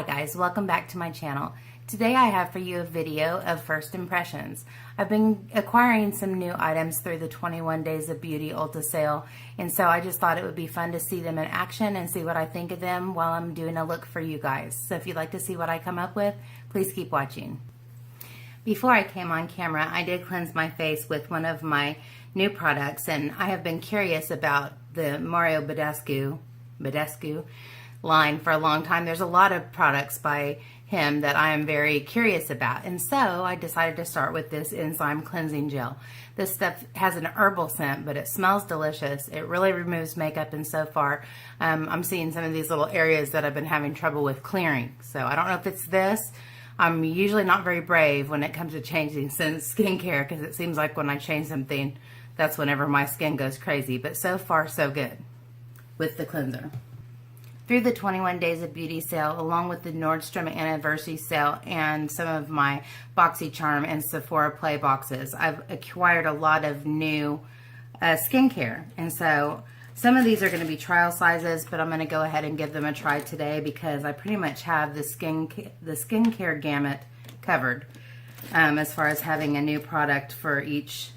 guys, welcome back to my channel. Today I have for you a video of first impressions. I've been acquiring some new items through the 21 Days of Beauty Ulta sale, and so I just thought it would be fun to see them in action and see what I think of them while I'm doing a look for you guys. So if you'd like to see what I come up with, please keep watching. Before I came on camera, I did cleanse my face with one of my new products, and I have been curious about the Mario Badescu line for a long time. There's a lot of products by him that I am very curious about, and so I decided to start with this Enzyme cleansing gel. This stuff has an herbal scent, but it smells delicious. It really removes makeup, and so far I'm seeing some of these little areas that I've been having trouble with clearing. So I don't know if it's this. I'm usually not very brave when it comes to changing skincare, because it seems like when I change something, that's whenever my skin goes crazy. But so far, so good with the cleanser. Through the 21 Days of Beauty sale, along with the Nordstrom anniversary sale and some of my BoxyCharm and Sephora Play boxes, I've acquired a lot of new skincare. And so some of these are going to be trial sizes, but I'm going to go ahead and give them a try today because I pretty much have the skincare gamut covered as far as having a new product for each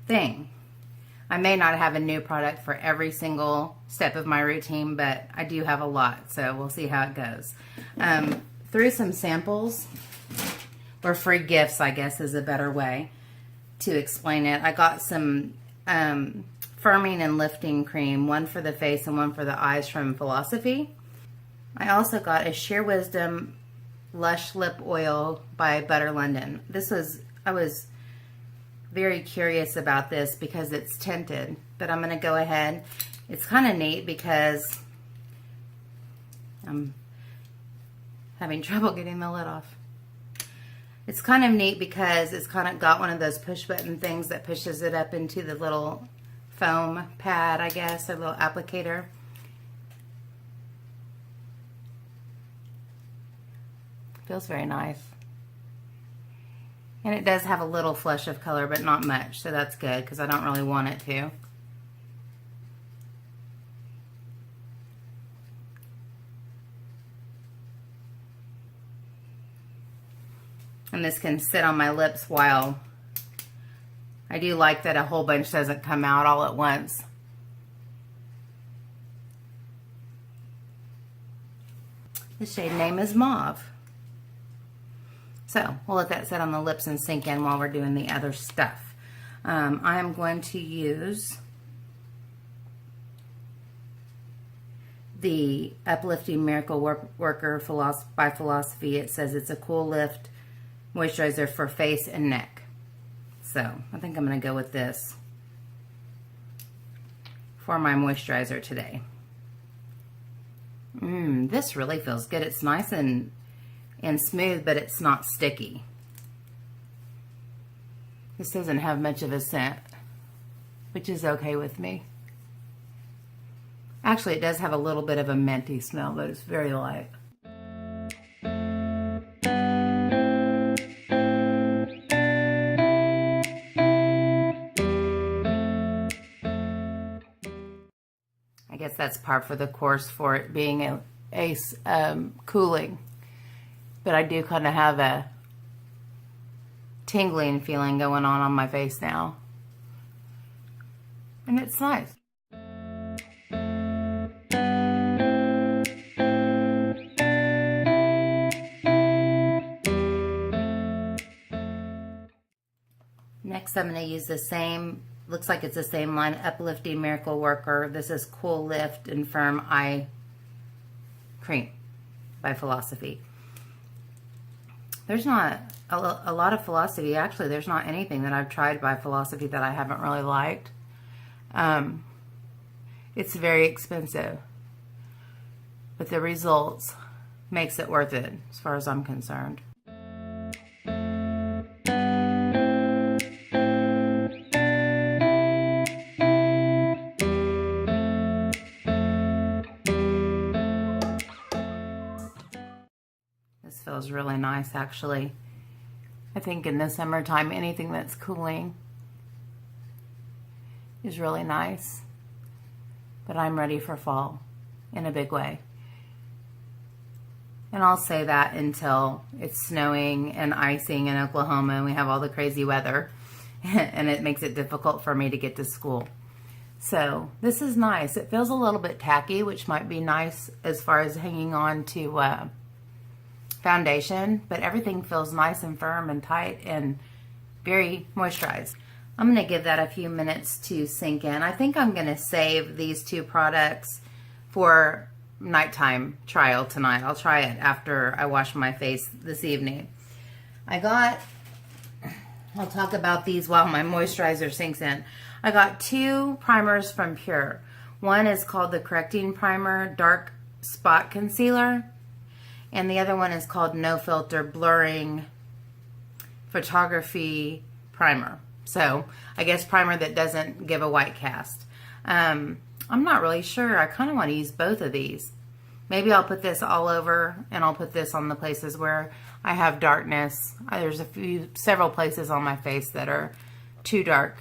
thing. I may not have a new product for every single step of my routine, but I do have a lot, so we'll see how it goes. Through some samples, or free gifts, I guess is a better way to explain it. I got some firming and lifting cream, one for the face and one for the eyes from Philosophy. I also got a Sheer Wisdom Lush Lip Oil by Butter London. I was very curious about this because it's tinted, but I'm going to go ahead. It's kind of neat because I'm having trouble getting the lid off. It's kind of neat because it's kind of got one of those push button things that pushes it up into the little foam pad, I guess, a little applicator. Feels very nice. And it does have a little flush of color, but not much, so that's good because I don't really want it to. And this can sit on my lips while I do like that a whole bunch doesn't come out all at once. The shade name is Mauve. So we'll let that sit on the lips and sink in while we're doing the other stuff. I am going to use the Uplifting Miracle Worker by Philosophy. It says it's a cool lift moisturizer for face and neck. So I think I'm going to go with this for my moisturizer today. This really feels good. It's nice and smooth, but it's not sticky. This doesn't have much of a scent, which is okay with me. Actually, it does have a little bit of a minty smell, but it's very light. I guess that's par for the course for it being a cooling. But I do kind of have a tingling feeling going on my face now. And it's nice. Next, I'm going to use the same, looks like it's the same line, Uplifting Miracle Worker. This is Cool Lift and Firm Eye Cream by Philosophy. There's not a lot of Philosophy. Actually, there's not anything that I've tried by Philosophy that I haven't really liked. It's very expensive, but the results makes it worth it as far as I'm concerned. Feels really nice, actually. I think in the summertime, anything that's cooling is really nice. But I'm ready for fall in a big way. And I'll say that until it's snowing and icing in Oklahoma and we have all the crazy weather and it makes it difficult for me to get to school. So this is nice. It feels a little bit tacky, which might be nice as far as hanging on to foundation, but everything feels nice and firm and tight and very moisturized. I'm going to give that a few minutes to sink in. I think I'm going to save these two products for nighttime trial tonight. I'll try it after I wash my face this evening. I'll talk about these while my moisturizer sinks in. I got two primers from Pure. One is called the Correcting Primer Dark Spot Concealer, and the other one is called No Filter Blurring Photography Primer. So I guess primer that doesn't give a white cast. I'm not really sure. I kind of want to use both of these. Maybe I'll put this all over and I'll put this on the places where I have darkness. There's several places on my face that are too dark.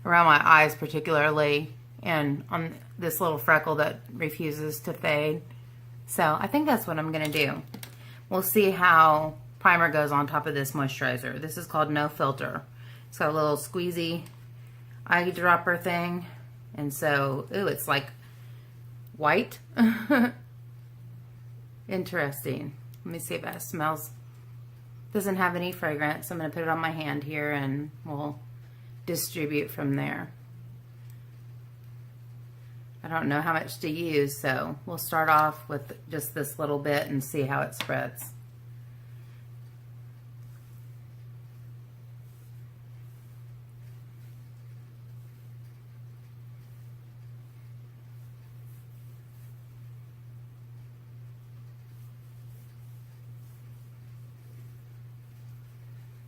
Around my eyes particularly, and on this little freckle that refuses to fade. So I think that's what I'm going to do. We'll see how primer goes on top of this moisturizer. This is called No Filter. It's got a little squeezy eyedropper thing. And so, ooh, it's like white. Interesting. Let me see if that smells. Doesn't have any fragrance. I'm going to put it on my hand here and we'll distribute from there. I don't know how much to use, so we'll start off with just this little bit and see how it spreads.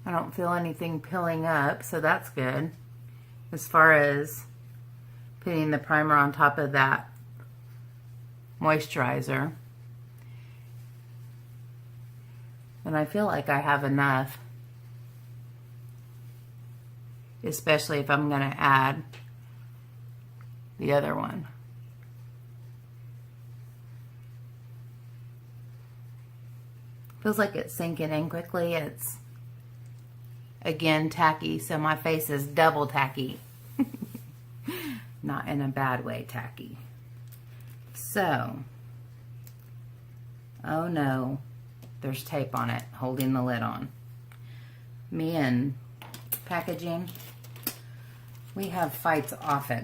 I don't feel anything pilling up, so that's good. As far as putting the primer on top of that moisturizer. And I feel like I have enough, especially if I'm going to add the other one. Feels like it's sinking in quickly. It's again tacky, so my face is double tacky. Not in a bad way tacky. So, oh no, there's tape on it holding the lid on. Me and packaging, we have fights often.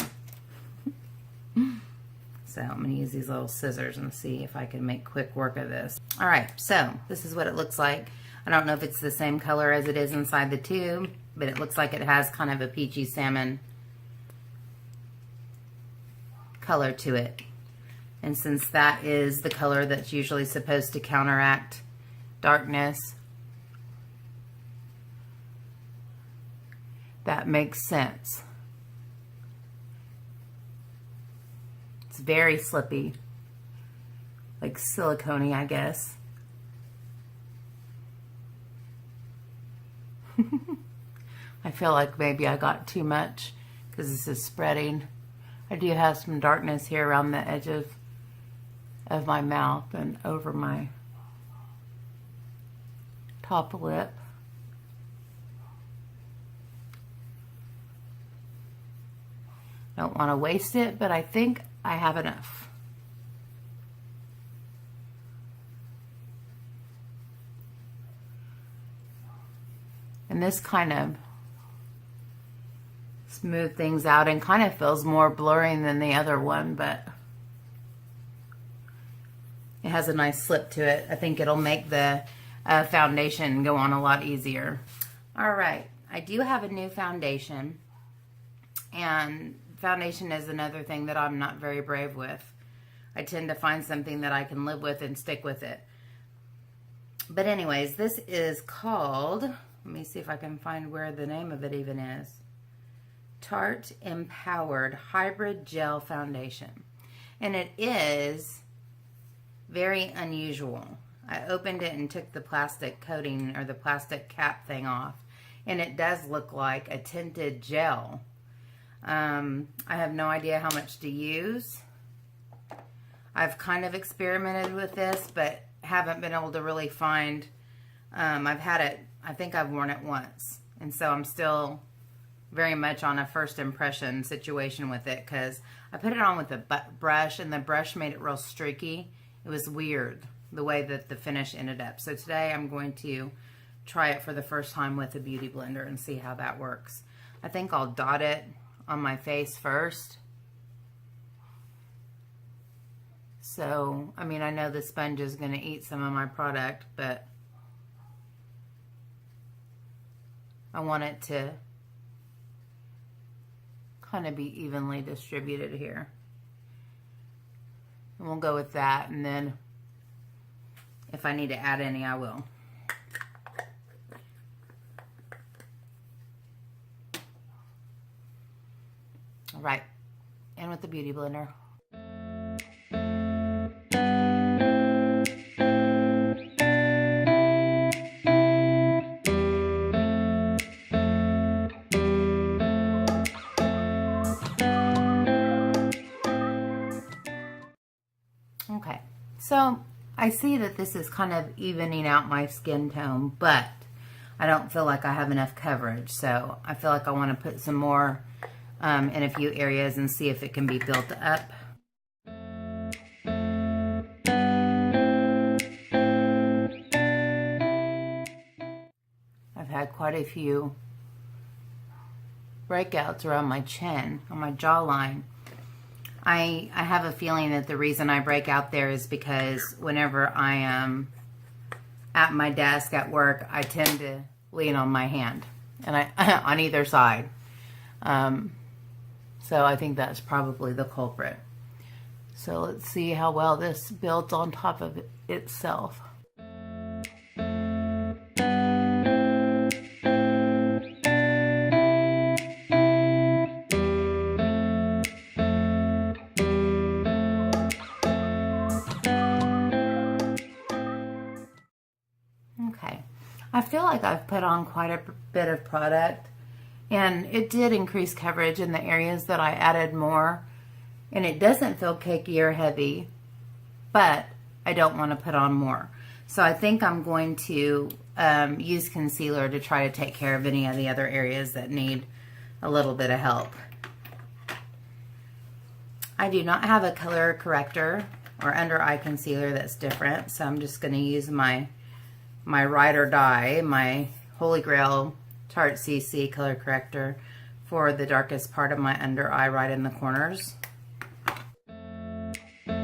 So I'm going to use these little scissors and see if I can make quick work of this. Alright, so this is what it looks like. I don't know if it's the same color as it is inside the tube, but it looks like it has kind of a peachy salmon color to it. And since that is the color that's usually supposed to counteract darkness, that makes sense. It's very slippy, like silicone-y, I guess. I feel like maybe I got too much because this is spreading. I do have some darkness here around the edges of my mouth and over my top lip. Don't want to waste it, but I think I have enough. And this kind of smooth things out and kind of feels more blurring than the other one, but it has a nice slip to it. I think it'll make the foundation go on a lot easier. All right, I do have a new foundation, and foundation is another thing that I'm not very brave with. I tend to find something that I can live with and stick with it. But anyways, this is called, let me see if I can find where the name of it even is. Tarte Empowered Hybrid Gel Foundation. And it is very unusual. I opened it and took the plastic coating or the plastic cap thing off. And it does look like a tinted gel. I have no idea how much to use. I've kind of experimented with this, but haven't been able to really find, I've had it, I think I've worn it once. And so I'm still very much on a first impression situation with it, because I put it on with a brush and the brush made it real streaky. It was weird the way that the finish ended up. So today I'm going to try it for the first time with a beauty blender and see how that works. I think I'll dot it on my face first. So, I mean, I know the sponge is going to eat some of my product, but I want it to kind of be evenly distributed here. And we'll go with that, and then if I need to add any, I will. All right, and with the beauty blender. Okay, so I see that this is kind of evening out my skin tone, but I don't feel like I have enough coverage. So I feel like I want to put some more in a few areas and see if it can be built up. I've had quite a few breakouts around my chin, on my jawline. I have a feeling that the reason I break out there is because whenever I am at my desk at work, I tend to lean on my hand, and on either side. So I think that's probably the culprit. So let's see how well this builds on top of itself. Okay, I feel like I've put on quite a bit of product, and it did increase coverage in the areas that I added more, and it doesn't feel cakey or heavy, but I don't want to put on more. So I think I'm going to use concealer to try to take care of any of the other areas that need a little bit of help. I do not have a color corrector or under eye concealer that's different, so I'm just going to use my Ride or Die, my Holy Grail Tarte CC color corrector for the darkest part of my under eye, right in the corners. So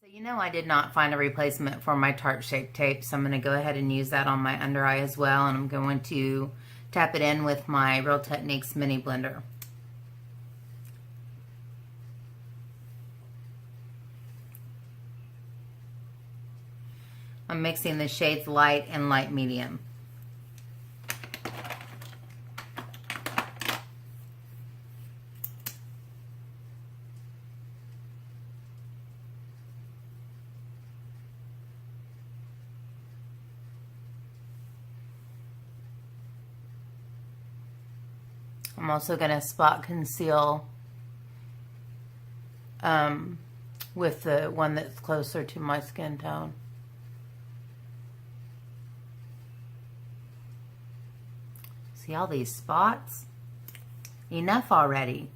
you know I did not find a replacement for my Tarte Shape Tape, so I'm going to go ahead and use that on my under eye as well, and I'm going to tap it in with my Real Techniques mini blender. I'm mixing the shades light and light medium. I'm also going to spot conceal with the one that's closer to my skin tone. See all these spots? Enough already.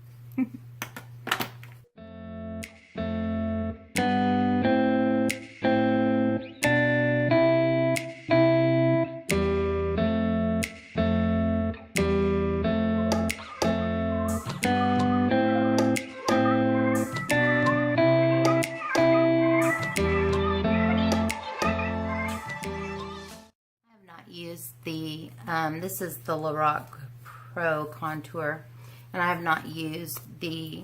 This is the Lorac Pro Contour, and I have not used the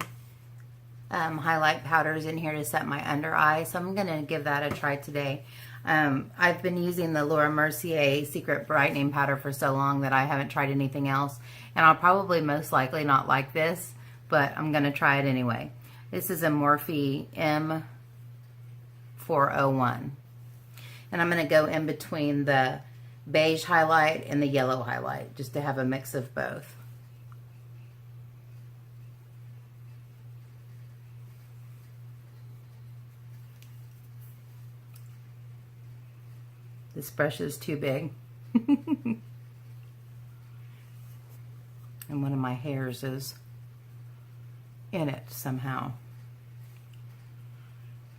highlight powders in here to set my under eye, so I'm going to give that a try today. I've been using the Laura Mercier Secret Brightening Powder for so long that I haven't tried anything else, and I'll probably most likely not like this, but I'm going to try it anyway. This is a Morphe M401, and I'm going to go in between the beige highlight and the yellow highlight, just to have a mix of both. This brush is too big. And one of my hairs is in it somehow.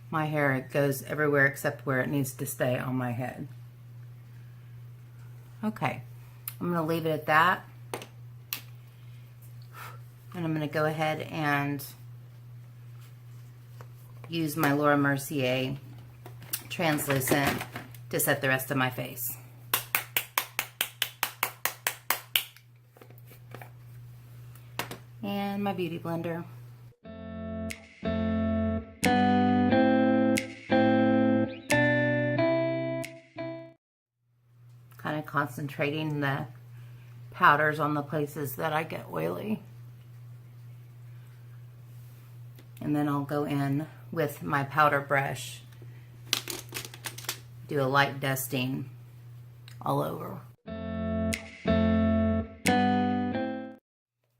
My hair goes everywhere except where it needs to stay on my head. Okay, I'm going to leave it at that. And I'm going to go ahead and use my Laura Mercier translucent to set the rest of my face. And my beauty blender. Kind of concentrating the powders on the places that I get oily. And then I'll go in with my powder brush, do a light dusting all over.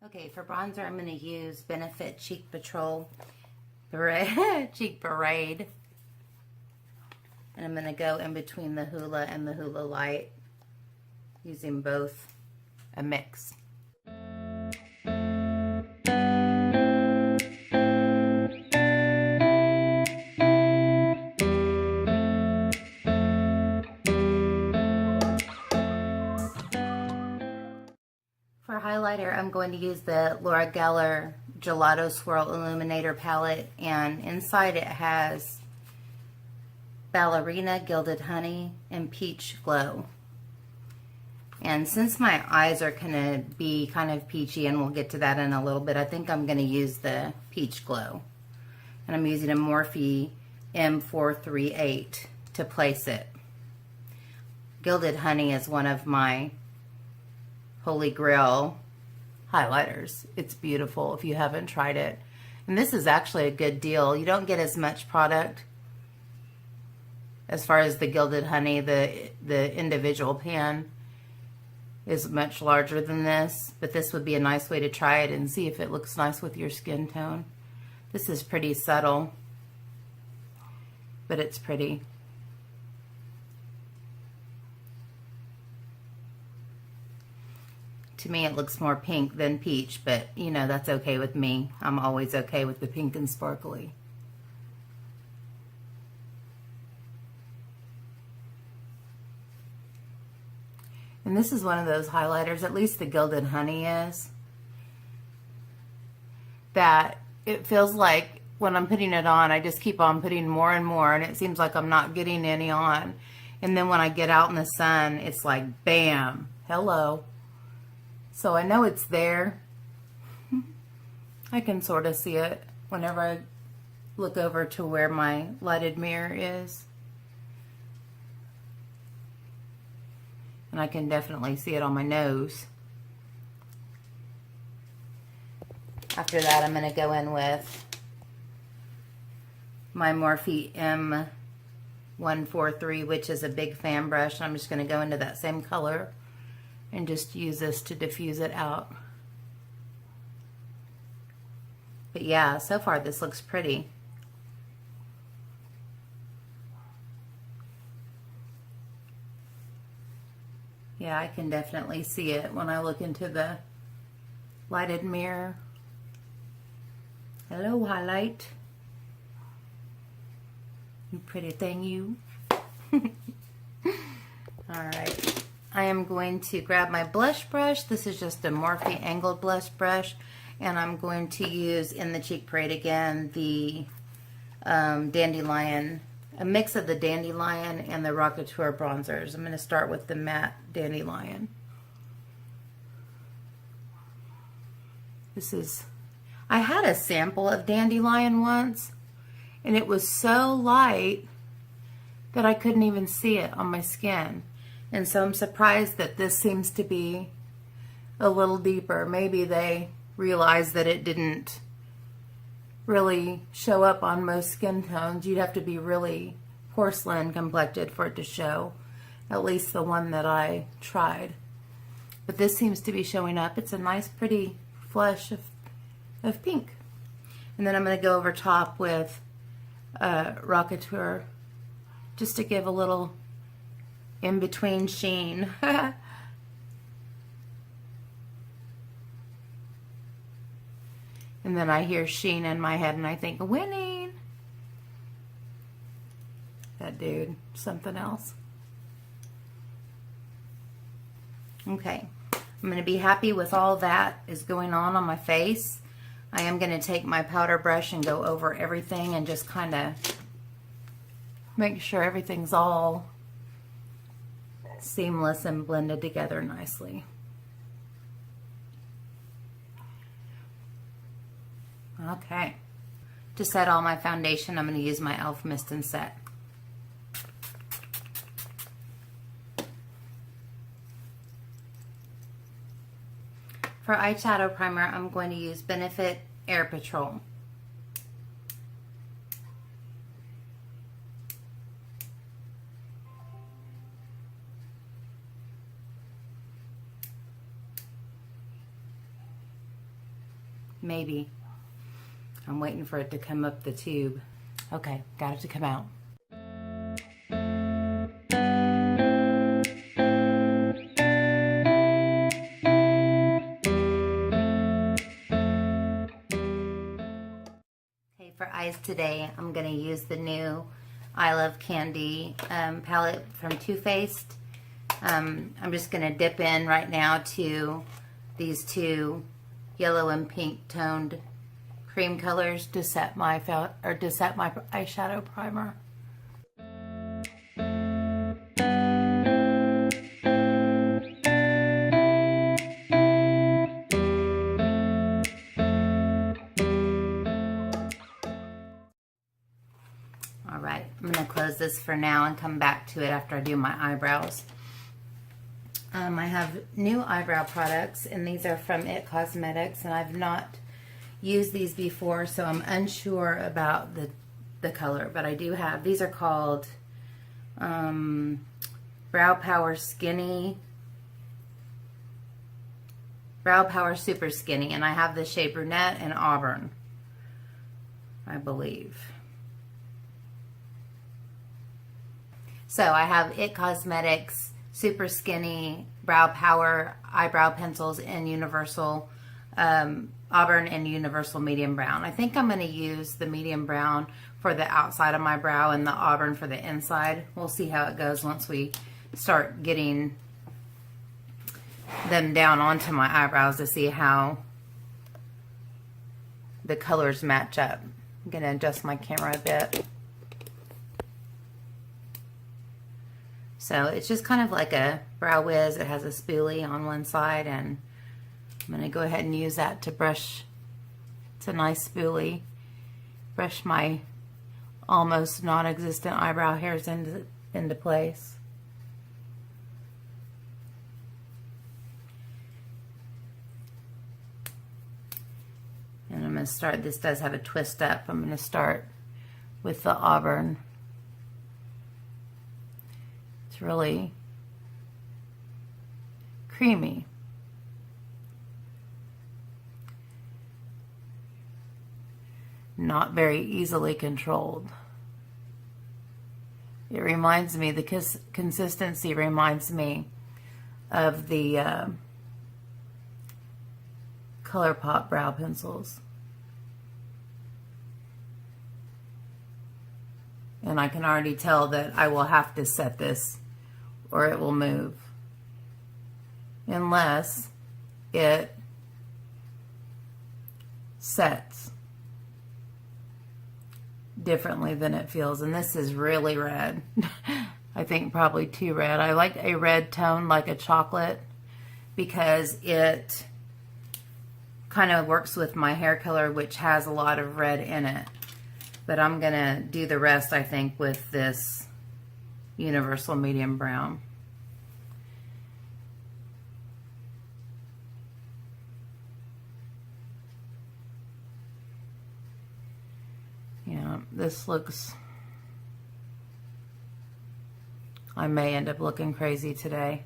Okay, for bronzer, I'm going to use Benefit Cheek Patrol Cheek Parade. And I'm going to go in between the Hula and the Hula Light, using both a mix. For highlighter, I'm going to use the Laura Geller Gelato Swirl Illuminator palette, and inside it has Ballerina, Gilded Honey, and Peach Glow. And since my eyes are going to be kind of peachy, and we'll get to that in a little bit, I think I'm going to use the Peach Glow. And I'm using a Morphe M438 to place it. Gilded Honey is one of my Holy Grail highlighters. It's beautiful if you haven't tried it. And this is actually a good deal. You don't get as much product as far as the Gilded Honey. The individual pan is much larger than this, but this would be a nice way to try it and see if it looks nice with your skin tone. This is pretty subtle, but it's pretty. To me, it looks more pink than peach, but you know, that's okay with me. I'm always okay with the pink and sparkly. And this is one of those highlighters, at least the Gilded Honey is, that it feels like when I'm putting it on, I just keep on putting more and more, and it seems like I'm not getting any on. And then when I get out in the sun, it's like, bam, hello. So I know it's there. I can sort of see it whenever I look over to where my lighted mirror is. And I can definitely see it on my nose. After that, I'm going to go in with my Morphe M143, which is a big fan brush. I'm just going to go into that same color and just use this to diffuse it out. But yeah, so far this looks pretty. Yeah, I can definitely see it when I look into the lighted mirror. Hello, highlight. You pretty thing, you. Alright. I am going to grab my blush brush. This is just a Morphe angled blush brush. And I'm going to use in the Cheek Parade again the Dandelion, a mix of the Dandelion and the Rockateur bronzers. I'm going to start with the matte Dandelion. This is, I had a sample of Dandelion once, and it was so light that I couldn't even see it on my skin. And so I'm surprised that this seems to be a little deeper. Maybe they realized that it didn't really show up on most skin tones. You'd have to be really porcelain complected for it to show, at least the one that I tried. But this seems to be showing up. It's a nice pretty flush of pink. And then I'm going to go over top with Rockateur just to give a little in between sheen. And then I hear sheen in my head and I think, winning. That dude, something else. Okay, I'm going to be happy with all that is going on my face. I am going to take my powder brush and go over everything and just kind of make sure everything's all seamless and blended together nicely. Okay, to set all my foundation, I'm going to use my e.l.f. Mist and Set. For eyeshadow primer, I'm going to use Benefit Air Patrol. Maybe. I'm waiting for it to come up the tube. Okay, got it to come out. Okay, for eyes today, I'm going to use the new I Love Kandee palette from Too Faced. I'm just going to dip in right now to these two yellow and pink toned cream colors to set my eyeshadow primer. All right, I'm going to close this for now and come back to it after I do my eyebrows. I have new eyebrow products, and these are from IT Cosmetics, and I've not used these before, so I'm unsure about the color, but I do have, these are called Brow Power Super Skinny, and I have the shade Brunette and Auburn, I believe. So I have IT Cosmetics Super Skinny Brow Power Eyebrow Pencils in Universal Auburn and Universal Medium Brown. I think I'm going to use the medium brown for the outside of my brow and the Auburn for the inside. We'll see how it goes once we start getting them down onto my eyebrows to see how the colors match up. I'm going to adjust my camera a bit. So it's just kind of like a brow wiz. It has a spoolie on one side, and I'm going to go ahead and use that to brush. It's a nice spoolie. Brush my almost non-existent eyebrow hairs into place. And I'm going to start, this does have a twist up. I'm going to start with the Auburn. It's really creamy. Not very easily controlled. It reminds me, the consistency reminds me of the ColourPop brow pencils. And I can already tell that I will have to set this or it will move. Unless it sets differently than it feels. And this is really red. I think probably too red. I like a red tone, like a chocolate, because it kind of works with my hair color, which has a lot of red in it. But I'm gonna do the rest, I think, with this Universal Medium Brown. Yeah, this looks, I may end up looking crazy today.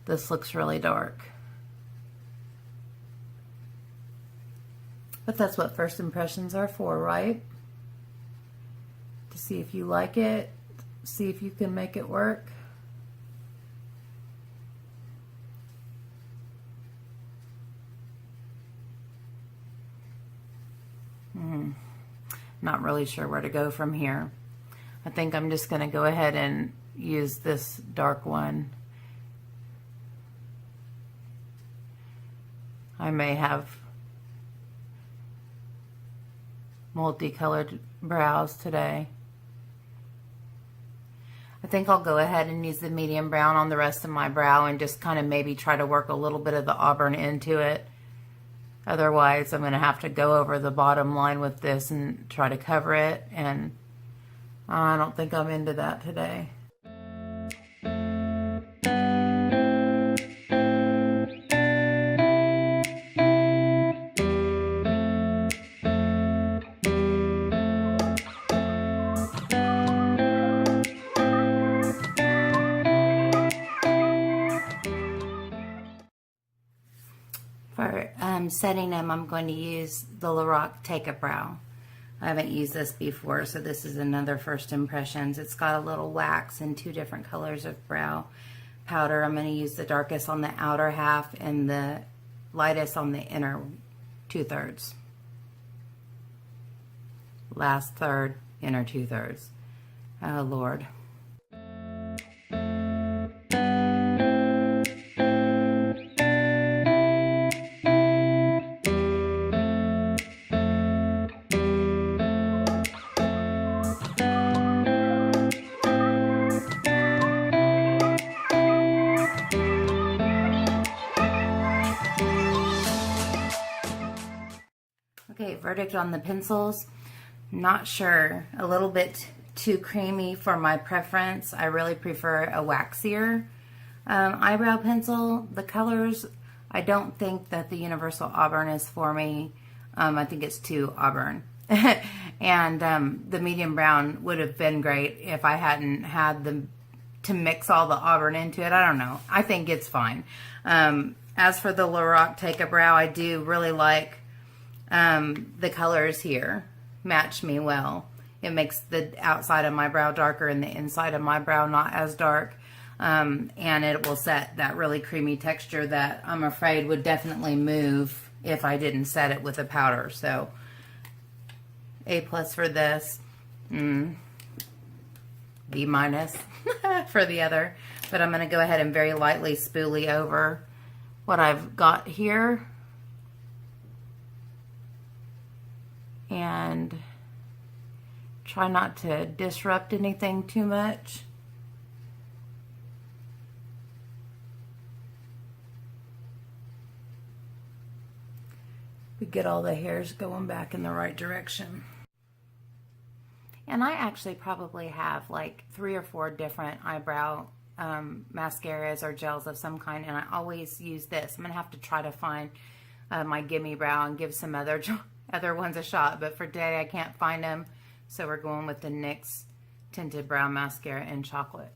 This looks really dark. But that's what first impressions are for, right? To see if you like it see if you can make it work. Not really sure where to go from here. I think I'm just going to go ahead and use this dark one. I may have multicolored brows today. I think I'll go ahead and use the medium brown on the rest of my brow and just kind of maybe try to work a little bit of the Auburn into it. Otherwise, I'm going to have to go over the bottom line with this and try to cover it, and I don't think I'm into that today. For setting them, I'm going to use the Lorac Take a Brow. I haven't used this before, so this is another first impressions. It's got a little wax and 2 different colors of brow powder. I'm going to use the darkest on the outer half and the lightest on the inner 2/3. Last third, inner 2/3. Oh, Lord. Okay, verdict on the pencils. Not sure. A little bit too creamy for my preference. I really prefer a waxier eyebrow pencil. The colors, I don't think that the Universal Auburn is for me. I think it's too Auburn. And the medium brown would have been great if I hadn't had to mix all the Auburn into it. I don't know. I think it's fine. As for the Lorac Take a Brow, I do really like the colors here. Match me well. It makes the outside of my brow darker and the inside of my brow not as dark. And it will set that really creamy texture that I'm afraid would definitely move if I didn't set it with a powder. So A+ for this. B- for the other. But I'm going to go ahead and very lightly spoolie over what I've got here. And try not to disrupt anything too much. We get all the hairs going back in the right direction. And I actually probably have like 3 or 4 different eyebrow mascaras or gels of some kind, and I always use this. I'm gonna have to try to find my Gimme Brow and give some other ones a shot, but for today I can't find them, so we're going with the NYX Tinted Brow Mascara in Chocolate.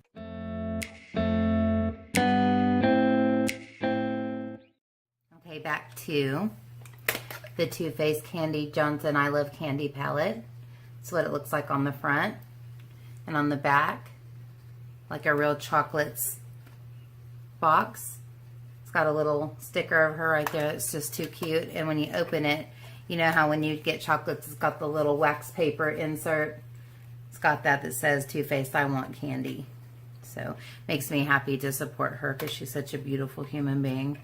Okay, back to the Too Faced Kandee Johnson I Love Candy palette. That's what it looks like on the front, and on the back, like a real chocolates box. It's got a little sticker of her right there. It's just too cute, and when you open it, you know how when you get chocolates, it's got the little wax paper insert. It's got that says Too Faced I Want Candy. So makes me happy to support her because she's such a beautiful human being.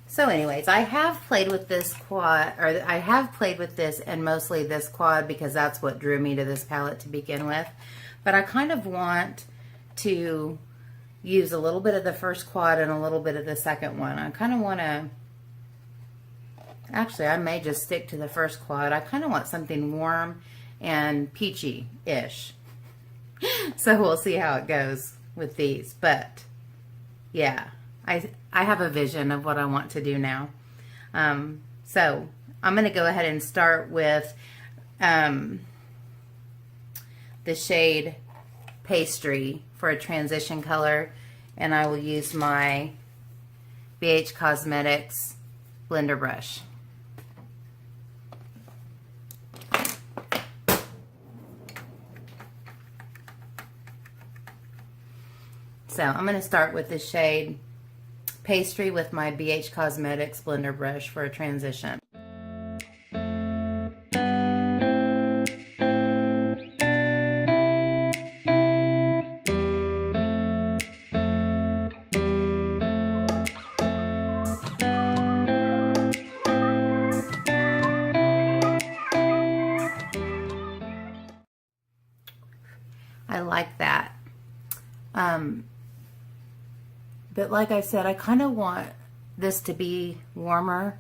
So anyways, I have played with this quad, or I have played with this and mostly this quad because that's what drew me to this palette to begin with. But I kind of want to use a little bit of the first quad and a little bit of the second one. I kind of want to, actually I may just stick to the first quad. I kind of want something warm and peachy-ish. So we'll see how it goes with these. But yeah, I have a vision of what I want to do now. So I'm going to go ahead and start with the shade Pastry for a transition color, and I will use my BH Cosmetics blender brush. So I'm going to start with the shade Pastry with my BH Cosmetics blender brush for a transition. I like that. But like I said, I kind of want this to be warmer.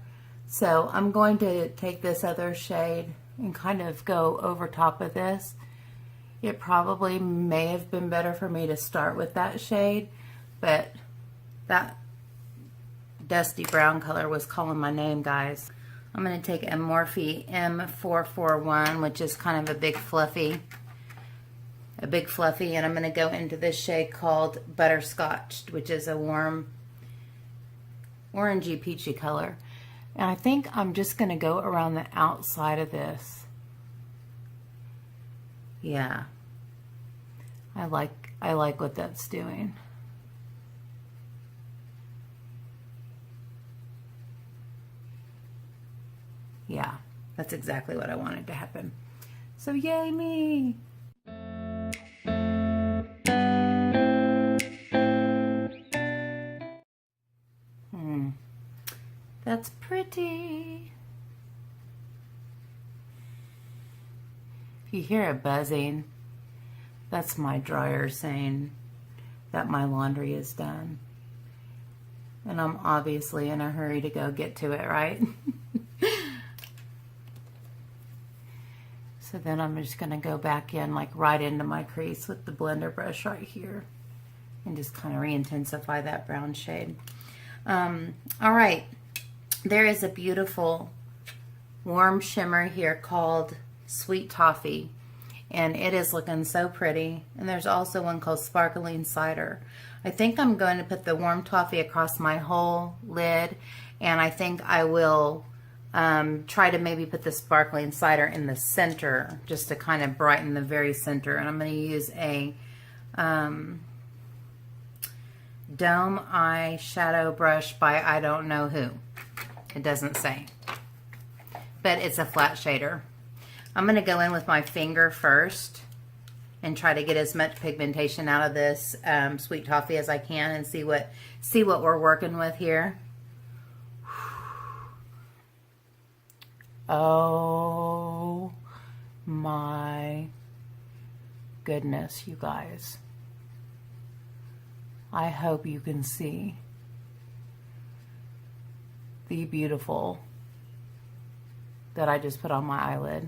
So I'm going to take this other shade and kind of go over top of this. It probably may have been better for me to start with that shade, but that dusty brown color was calling my name, guys. I'm going to take a Morphe M401, which is kind of a big fluffy, and I'm going to go into this shade called Butterscotch, which is a warm orangey peachy color. And I think I'm just going to go around the outside of this. Yeah, I like what that's doing. Yeah, that's exactly what I wanted to happen. So yay me! That's pretty. If you hear a buzzing, that's my dryer saying that my laundry is done. And I'm obviously in a hurry to go get to it, right? So then I'm just going to go back in, like right into my crease with the blender brush right here and just kind of re-intensify that brown shade. All right. There is a beautiful warm shimmer here called Sweet Toffee, and it is looking so pretty. And there's also one called Sparkling Cider. I think I'm going to put the warm toffee across my whole lid, and I think I will try to maybe put the Sparkling Cider in the center just to kind of brighten the very center. And I'm going to use a Dome Eyeshadow brush by I don't know who. It doesn't say, but it's a flat shader. I'm going to go in with my finger first and try to get as much pigmentation out of this Sweet Toffee as I can and see what we're working with here. Oh my goodness, you guys. I hope you can see the beautiful that I just put on my eyelid.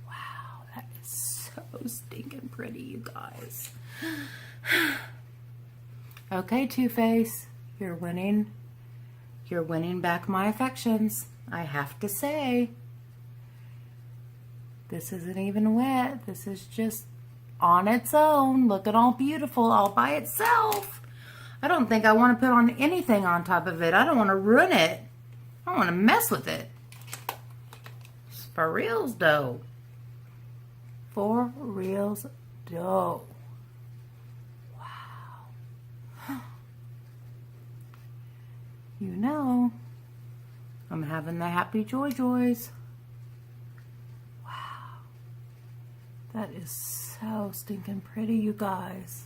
Wow, that is so stinking pretty, you guys. Okay, Too Faced, you're winning. You're winning back my affections, I have to say. This isn't even wet. This is just on its own, looking all beautiful all by itself. I don't think I want to put on anything on top of it. I don't want to ruin it. I don't want to mess with it. It's for reals, though. For reals, though. Wow. You know, I'm having the happy joys. Wow. That is so stinking pretty, you guys.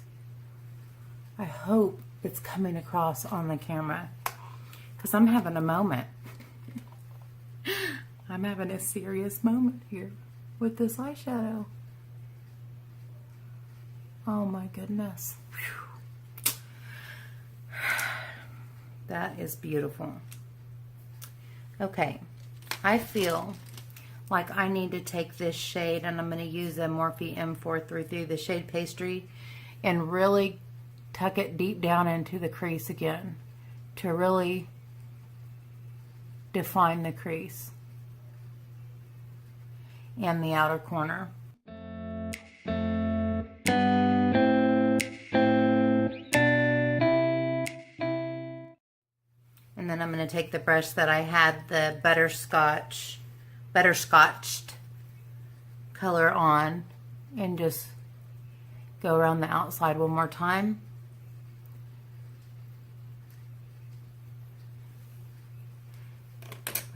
I hope it's coming across on the camera because I'm having a moment. I'm having a serious moment here with this eyeshadow. Oh my goodness. Whew. That is beautiful. Okay, I feel like I need to take this shade, and I'm going to use a Morphe M433, the shade Pastry, and really tuck it deep down into the crease again to really define the crease and the outer corner. And then I'm going to take the brush that I had the butterscotched color on and just go around the outside one more time.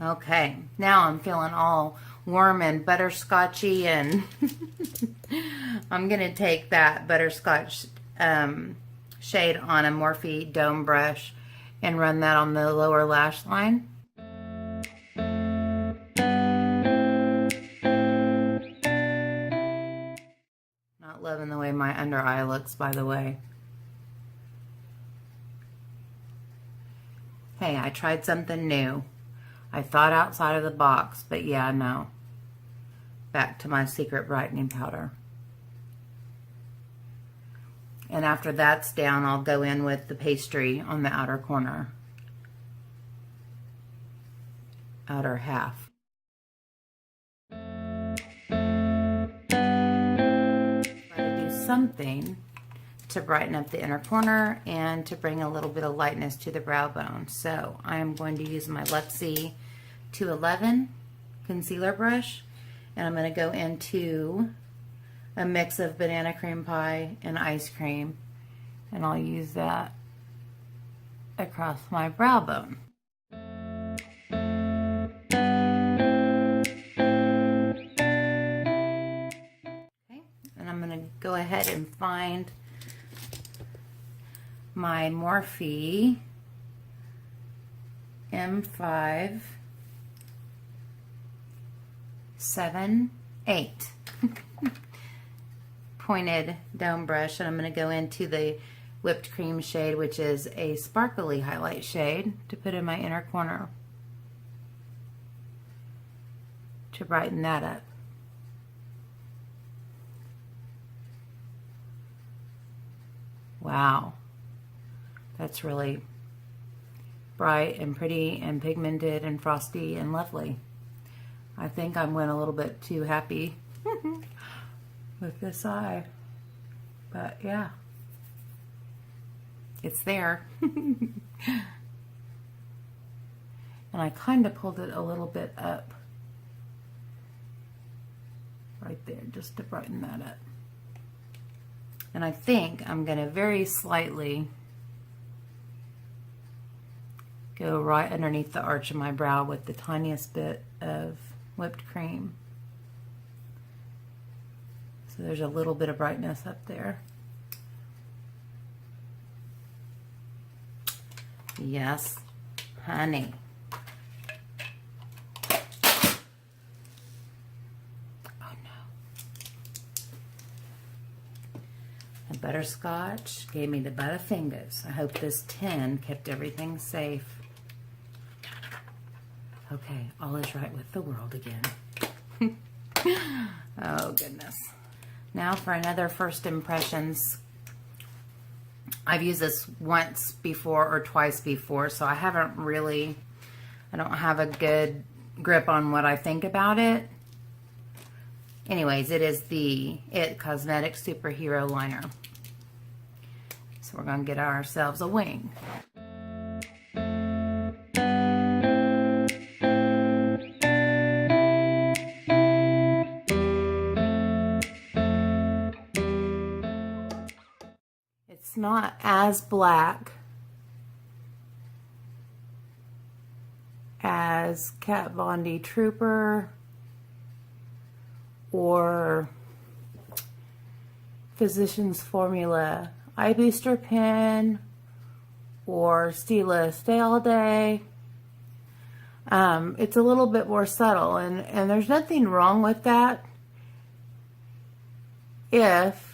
Okay, now I'm feeling all warm and butterscotchy, and I'm going to take that butterscotch shade on a Morphe Dome brush and run that on the lower lash line. Not loving the way my under eye looks, by the way. Hey, I tried something new. I thought outside of the box, but yeah, no. Back to my secret brightening powder. And after that's down, I'll go in with the pastry on the outer corner. Outer half. Try to do something to brighten up the inner corner and to bring a little bit of lightness to the brow bone. So I'm going to use my Luxie 211 concealer brush, and I'm going to go into a mix of banana cream pie and ice cream, and I'll use that across my brow bone. Okay, and I'm going to go ahead and find my Morphe M401 pointed dome brush, and I'm going to go into the whipped cream shade, which is a sparkly highlight shade, to put in my inner corner to brighten that up. Wow, that's really bright and pretty and pigmented and frosty and lovely. I think I went a little bit too happy with this eye, but yeah, it's there. And I kind of pulled it a little bit up right there just to brighten that up. And I think I'm going to very slightly go right underneath the arch of my brow with the tiniest bit of whipped cream. So there's a little bit of brightness up there. Yes, honey. Oh no. The butterscotch gave me the butterfingers. I hope this tin kept everything safe. Okay, all is right with the world again. Oh goodness. Now for another first impressions. I've used this once before or twice before, so I don't have a good grip on what I think about it. Anyways, it is the IT Cosmetics Superhero Liner. So we're going to get ourselves a wing. It's not as black as Kat Von D Trooper or Physicians Formula Eye Booster Pen or Stila Stay All Day. It's a little bit more subtle, and there's nothing wrong with that if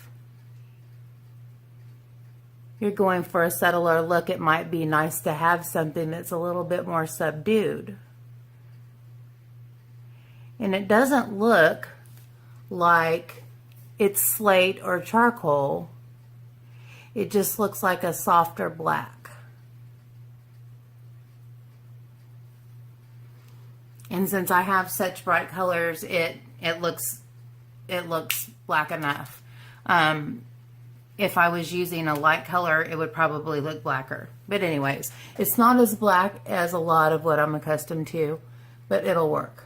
you're going for a subtler look. It might be nice to have something that's a little bit more subdued. And it doesn't look like it's slate or charcoal. It just looks like a softer black. And since I have such bright colors, it looks black enough. If I was using a light color, it would probably look blacker. But anyways, it's not as black as a lot of what I'm accustomed to, but it'll work.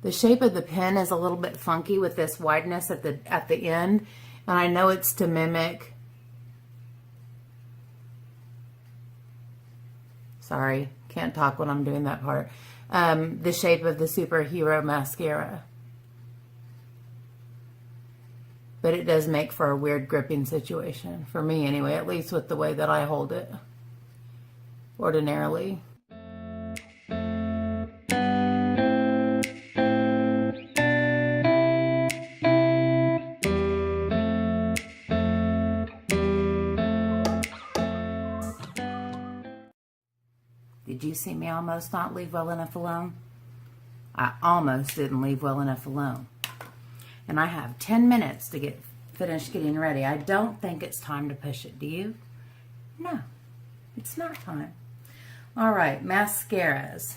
The shape of the pen is a little bit funky with this wideness at the end, and I know it's to mimic, sorry, can't talk when I'm doing that part, the shape of the Superhero mascara. But it does make for a weird gripping situation, for me anyway, at least with the way that I hold it ordinarily. Did you see me almost not leave well enough alone? I almost didn't leave well enough alone. And I have 10 minutes to get finished getting ready. I don't think it's time to push it, do you? No, it's not time. All right, mascaras.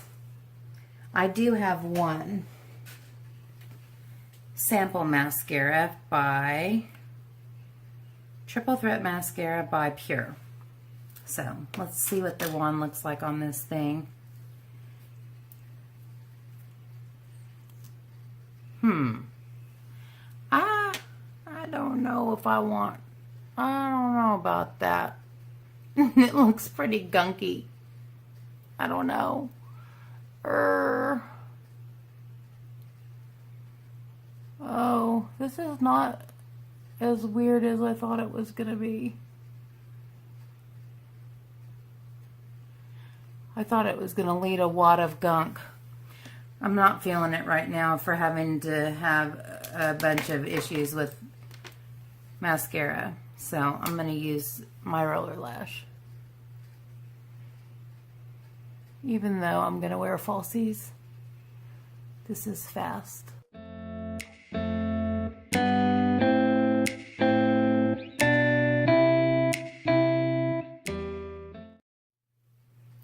I do have one sample mascara by Triple Threat Mascara by Pure. So let's see what the wand looks like on this thing. I don't know if I don't know about that. It looks pretty gunky. I don't know. Oh, this is not as weird as I thought it was gonna be. I thought it was gonna lead a wad of gunk. I'm not feeling it right now for having to have a bunch of issues with mascara. So I'm going to use my roller lash. Even though I'm going to wear falsies, this is fast.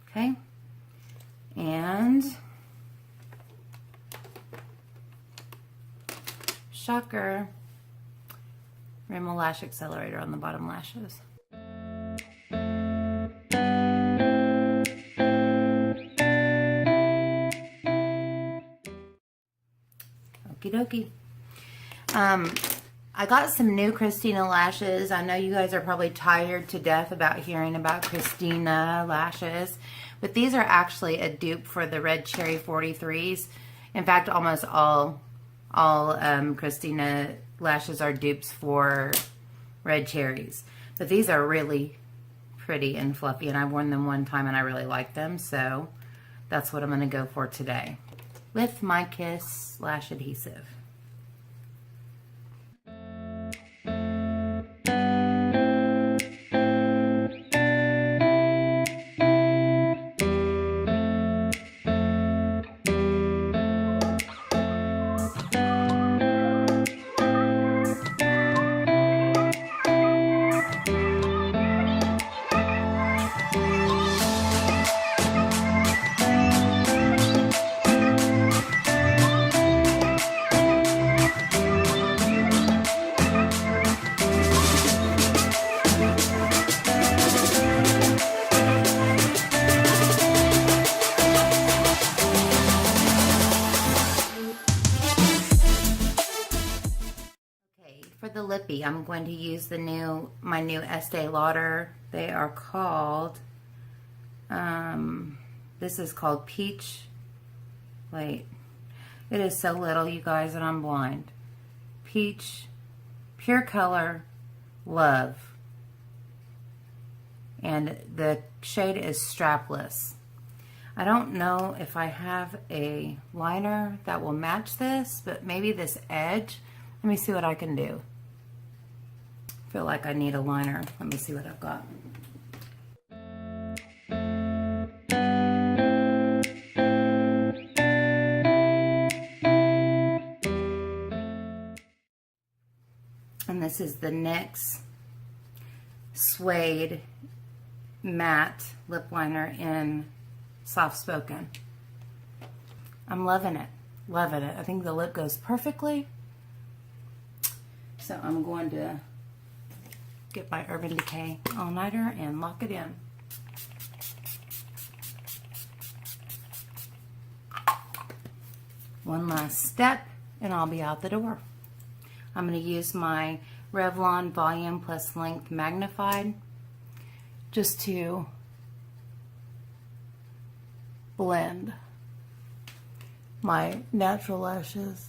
Okay. And shocker, Rimmel Lash Accelerator on the bottom lashes. Okie dokie. I got some new Christina lashes. I know you guys are probably tired to death about hearing about Christina lashes, but these are actually a dupe for the Red Cherry 43s. In fact, almost all Christina lashes are dupes for Red Cherries. But these are really pretty and fluffy, and I've worn them one time and I really like them, so that's what I'm going to go for today with my Kiss Lash Adhesive. Lippy, I'm going to use my new Estee Lauder. They are called, this is called Peach. Wait, it is so little, you guys, and I'm blind. Peach Pure Color Love, and the shade is Strapless. I don't know if I have a liner that will match this, but maybe this edge. Let me see what I can do. I feel like I need a liner. Let me see what I've got. And this is the NYX Suede Matte Lip Liner in Soft Spoken. I'm loving it. Loving it. I think the lip goes perfectly. So I'm going to get my Urban Decay All-Nighter and lock it in. One last step and I'll be out the door. I'm going to use my Revlon Volume Plus Length Magnified just to blend my natural lashes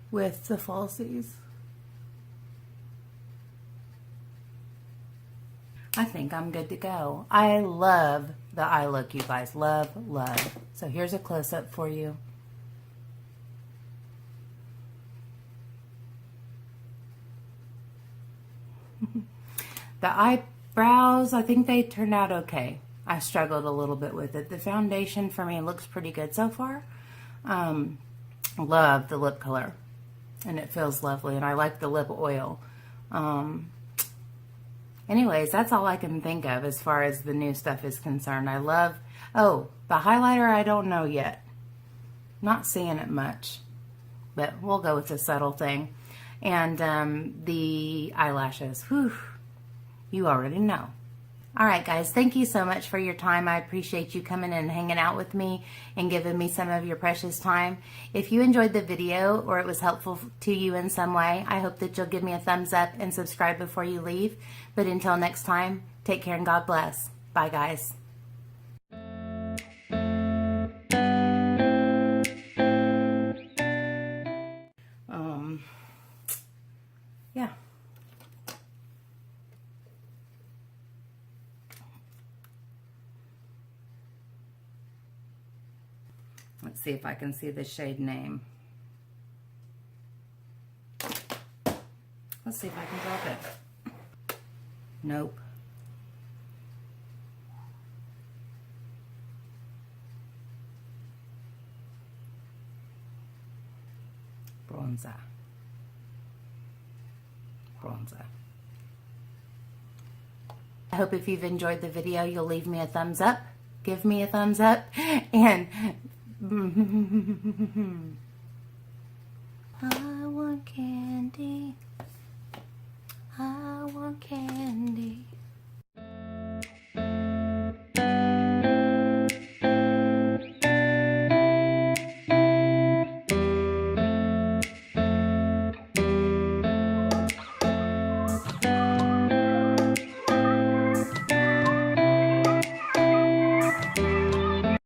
with the falsies. I think I'm good to go. I love the eye look, you guys. Love, love. So here's a close-up for you. The eyebrows, I think they turned out okay. I struggled a little bit with it. The foundation for me looks pretty good so far. Love the lip color. And it feels lovely. And I like the lip oil. Anyways, that's all I can think of as far as the new stuff is concerned. I love, oh, the highlighter I don't know yet. Not seeing it much, but we'll go with the subtle thing. And the eyelashes, whew, you already know. All right, guys, thank you so much for your time. I appreciate you coming and hanging out with me and giving me some of your precious time. If you enjoyed the video or it was helpful to you in some way, I hope that you'll give me a thumbs up and subscribe before you leave. But until next time, take care and God bless. Bye, guys. Yeah. Let's see if I can see the shade name. Let's see if I can drop it. Nope. Bronzer. I hope if you've enjoyed the video, you'll leave me a thumbs up. Give me a thumbs up. And I want candy. I want candy.